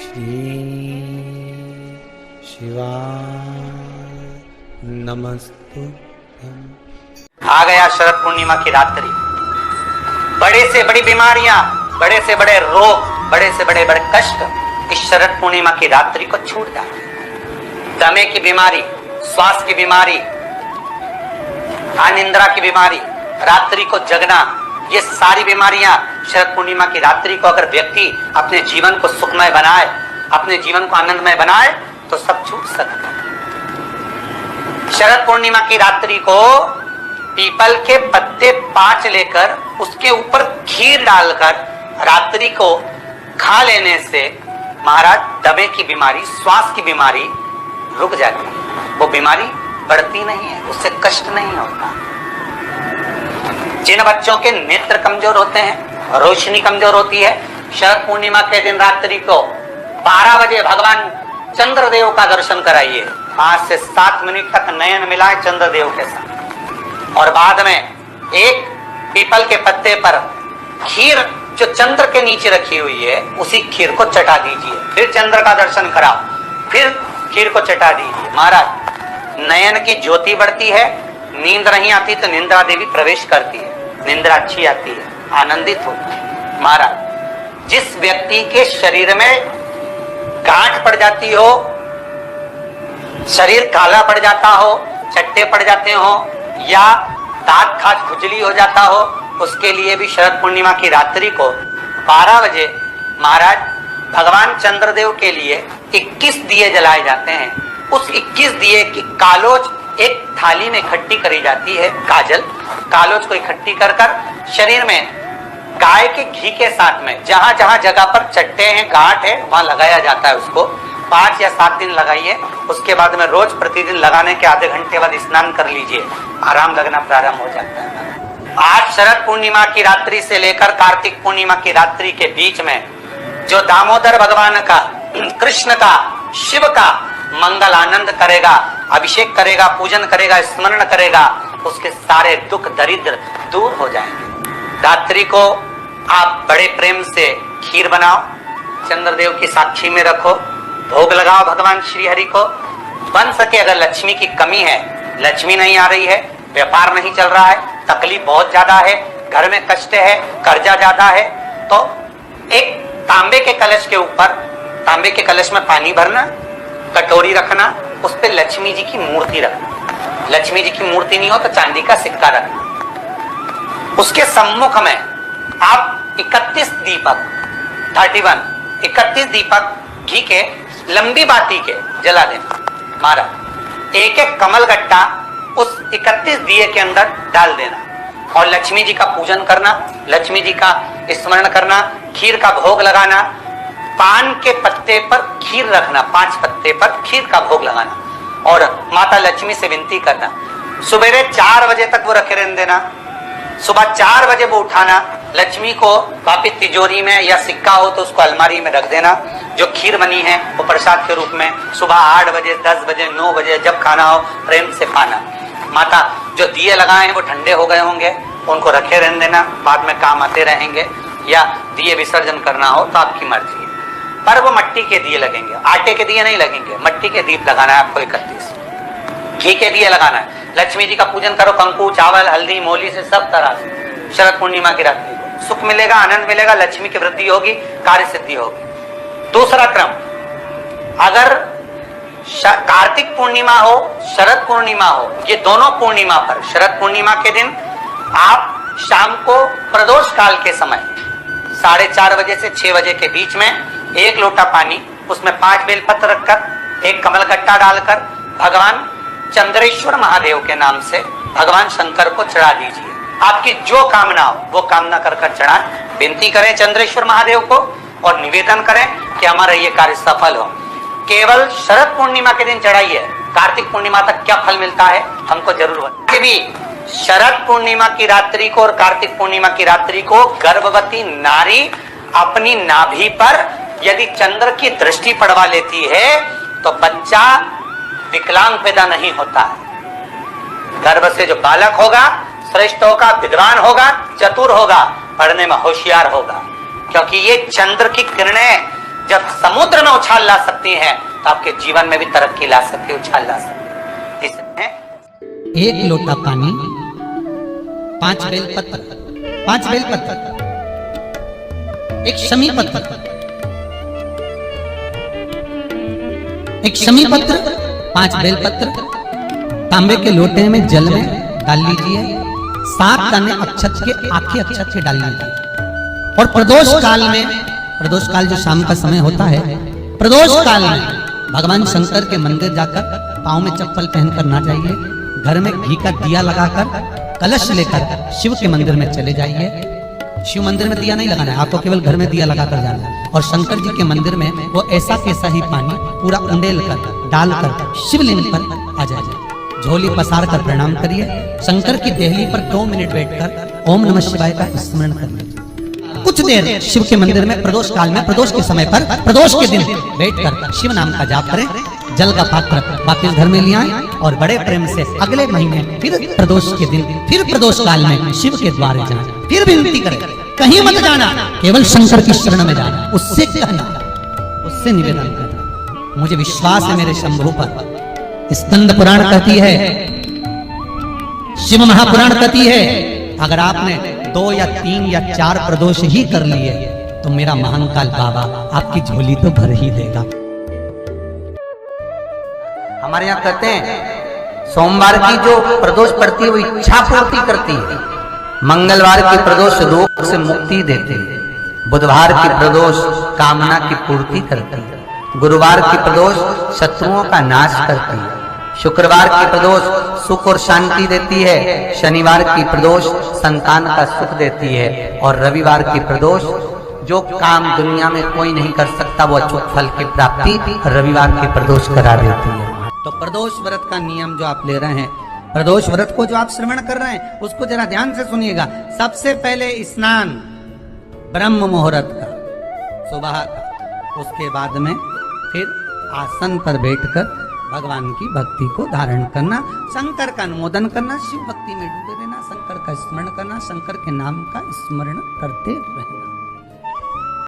श्री शिवाय नमस्तुभ्यं। आ गया शरद पूर्णिमा की रात्रि। बड़े से बड़ी बीमारियां, बड़े से बड़े रोग, बड़े से बड़े बड़े कष्ट इस शरद पूर्णिमा की रात्रि को छूट जाते हैं। दमे की बीमारी, श्वास की बीमारी, अनिद्रा की बीमारी, रात्रि को जगना, ये सारी बीमारियां शरद पूर्णिमा की रात्रि को अगर व्यक्ति अपने जीवन को सुखमय बनाए, अपने जीवन को आनंदमय बनाए तो सब छूट सकता है। शरद पूर्णिमा की रात्रि को पीपल के पत्ते 5 लेकर उसके ऊपर खीर डालकर रात्रि को खा लेने से महाराज दमे की बीमारी, श्वास की बीमारी रुक जाती है। वो बीमारी बढ़ती नहीं है, उससे कष्ट नहीं होता। जिन बच्चों के नेत्र कमजोर होते हैं, रोशनी कमजोर होती है, शरद पूर्णिमा के दिन रात्रि को 12 बजे भगवान चंद्रदेव का दर्शन कराइए। 5 से 7 मिनट तक नयन मिलाए चंद्रदेव के साथ और बाद में एक पीपल के पत्ते पर खीर जो चंद्र के नीचे रखी हुई है उसी खीर को चटा दीजिए। फिर चंद्र का दर्शन कराओ, फिर खीर को चटा दीजिए। महाराज नयन की ज्योति बढ़ती है, नींद नहीं आती तो निंद्रा देवी प्रवेश करती है, निंद्रा अच्छी आती है, आनंदित होती है। महाराज जिस व्यक्ति के शरीर में गांठ पड़ जाती हो, शरीर काला पड़ जाता हो, चट्टे पड़ जाते हो या दांत खाज खुजली हो जाता हो, उसके लिए भी शरद पूर्णिमा की रात्रि को 12 बजे महाराज भगवान चंद्रदेव के लिए 21 दिए जलाए जाते हैं। उस 21 दिए की कालोज एक थाली में इकट्ठी करी जाती है। कालोज को इकट्ठी कर शरीर में गाय के घी के साथ में जहां जहां जगह पर चट्टे हैं, गांठ है, वहां लगाया जाता है। उसको 5 या 7 दिन लगाइए। उसके बाद में रोज प्रतिदिन लगाने के आधे घंटे बाद स्नान कर लीजिए, आराम लगना प्रारंभ हो जाता है। आज शरद पूर्णिमा की रात्रि से लेकर कार्तिक पूर्णिमा की रात्रि के बीच में जो दामोदर भगवान का, कृष्ण का, शिव का मंगल आनंद करेगा, अभिषेक करेगा, पूजन करेगा, स्मरण करेगा, उसके सारे दुख दरिद्र दूर हो जाएंगे। रात्रि को आप बड़े प्रेम से खीर बनाओ, चंद्रदेव की साक्षी में रखो, भोग लगाओ भगवान श्री हरि को। बन सके अगर लक्ष्मी की कमी है, लक्ष्मी नहीं आ रही है, व्यापार नहीं चल रहा है, तकलीफ बहुत ज्यादा है, घर में कष्ट है, कर्जा ज्यादा है, तो एक तांबे के कलश के ऊपर, तांबे के कलश में पानी भरना, कटोरी रखना, उस पे लक्ष्मी जी की मूर्ति रखना। लक्ष्मी जी की मूर्ति नहीं हो तो चांदी का सिक्का रखना। उसके सम्मुख में आप 31 दीपक घी के लंबी बाती के जला देना। महाराज एक एक कमल गट्टा उस 31 दिए के अंदर डाल देना और लक्ष्मी जी का पूजन करना, लक्ष्मी जी का स्मरण करना, खीर का भोग लगाना, पान के पत्ते पर खीर रखना, 5 पत्ते पर खीर का भोग लगाना और माता लक्ष्मी से विनती करना। सुबह 4 बजे तक वो रखे रहने देना। सुबह 4 बजे वो उठाना, लक्ष्मी को वापिस तिजोरी में या सिक्का हो तो उसको अलमारी में रख देना। जो खीर बनी है वो प्रसाद के रूप में सुबह 8 बजे, 10 बजे, 9 बजे जब खाना हो प्रेम से खाना। माता जो दिए लगाए हैं वो ठंडे हो गए होंगे, उनको रखे रहने देना, बाद में काम आते रहेंगे, या दिए विसर्जन करना हो तो आपकी मर्जी है। पर वो मिट्टी के दिए लगेंगे, आटे के दिए नहीं लगेंगे, मिट्टी के दीप लगाना है आपको। 31 घी के दिए लगाना है। लक्ष्मी जी का पूजन करो, कंकु, चावल, हल्दी, मोली से, सब तरह से। शरद पूर्णिमा की रात्रि को सुख मिलेगा, आनंद मिलेगा, लक्ष्मी की वृद्धि होगी, कार्य सिद्धि होगी। दूसरा क्रम, अगर कार्तिक पूर्णिमा हो, शरद पूर्णिमा हो, ये दोनों पूर्णिमा पर, शरद पूर्णिमा के दिन आप शाम को प्रदोष काल के समय 4:30 बजे से 6 बजे के बीच में 1 लोटा पानी, उसमें 5 बेलपत्र रखकर, 1 कमल गट्टा डालकर भगवान चंद्रेश्वर महादेव के नाम से भगवान शंकर को चढ़ा दीजिए। आपकी जो कामना हो वो कामना कर चढ़ाएं। विनती करें चंद्रेश्वर महादेव को और निवेदन करें कि हमारा ये कार्य सफल हो। केवल शरद पूर्णिमा के दिन चढ़ाइए, कार्तिक पूर्णिमा तक क्या फल मिलता है हमको जरूर बताइए। भी शरद पूर्णिमा की रात्रि को और कार्तिक पूर्णिमा की रात्रि को गर्भवती नारी अपनी नाभि पर यदि चंद्र की दृष्टि पड़वा लेती है तो बच्चा विकलांग पैदा नहीं होता है। गर्भ से जो बालक होगा श्रेष्ठ होगा, विद्वान होगा, चतुर होगा, पढ़ने में होशियार होगा, क्योंकि ये चंद्र की किरणें जब समुद्र में उछाल ला सकती हैं तो आपके जीवन में भी तरक्की ला सकती है, उछाल ला सकती है। इसमें एक लोटा पानी, 5 बेलपत्र, 5 बेलपत्र, एक शमी पत्र, एक शमी पत्र, 5 बेलपत्र तांबे के लोटे में जल में डाल लीजिए। 7 दाने अक्षत के, आखे अक्षत के डाल लीजिए। और प्रदोष काल में, प्रदोष काल जो शाम का समय होता है, प्रदोष काल में भगवान शंकर के मंदिर जाकर पांव में चप्पल पहनकर ना जाइए। घर में घी का दिया लगाकर कलश लेकर शिव के मंदिर में चले जाइए। शिव मंदिर में दिया नहीं लगाना है, आपको केवल घर में दिया लगाकर जाना है। और शंकर जी के मंदिर में वो ऐसा कैसा ही पानी पूरा उंडेल कर डालकर शिवलिंग पर आ जाए। झोली पसार कर प्रणाम करिए। शंकर की देहली पर 2 मिनट बैठकर ओम नमः शिवाय का स्मरण करिए। कुछ देर शिव के मंदिर में प्रदोष काल में, प्रदोष के समय पर, प्रदोष के दिन बैठकर शिव नाम का जाप करें। जल का पात्र वापिस घर में ले आए और बड़े प्रेम से अगले महीने फिर प्रदोष के दिन, फिर प्रदोष काल में शिव के द्वारे जाएं। फिर विनती करें, कहीं मत जाना, केवल शंकर की शरण में जाना। उससे कहना, उससे निवेदन करना, मुझे विश्वास है मेरे शंभु पर। स्कंद पुराण कहती है, शिव महापुराण कहती है, अगर आपने 2 या 3 या 4 प्रदोष ही कर लिए तो मेरा महाकाल बाबा आपकी झोली तो भर ही देगा। हमारे यहाँ कहते हैं सोमवार की जो प्रदोष पड़ती है वो इच्छा पूर्ति करती है, मंगलवार की प्रदोष रोग से मुक्ति देती है, बुधवार की प्रदोष कामना की पूर्ति करती है, गुरुवार की प्रदोष शत्रुओं का नाश करती है, शुक्रवार की प्रदोष सुख और शांति देती है, शनिवार की प्रदोष संतान का सुख देती है, और रविवार की प्रदोष जो काम दुनिया में कोई नहीं कर सकता वो अचूक फल की प्राप्ति रविवार की प्रदोष करा देती है। तो प्रदोष व्रत का नियम जो आप ले रहे हैं, प्रदोष व्रत को जो आप श्रवण कर रहे हैं उसको जरा ध्यान से सुनिएगा। सबसे पहले स्नान ब्रह्म मुहूर्त का, सुबह का, उसके बाद में फिर आसन पर बैठकर भगवान की भक्ति को धारण करना, शंकर का अनुमोदन करना, शिव भक्ति में डूबे रहना, शंकर का स्मरण करना, शंकर के नाम का स्मरण करते रहना।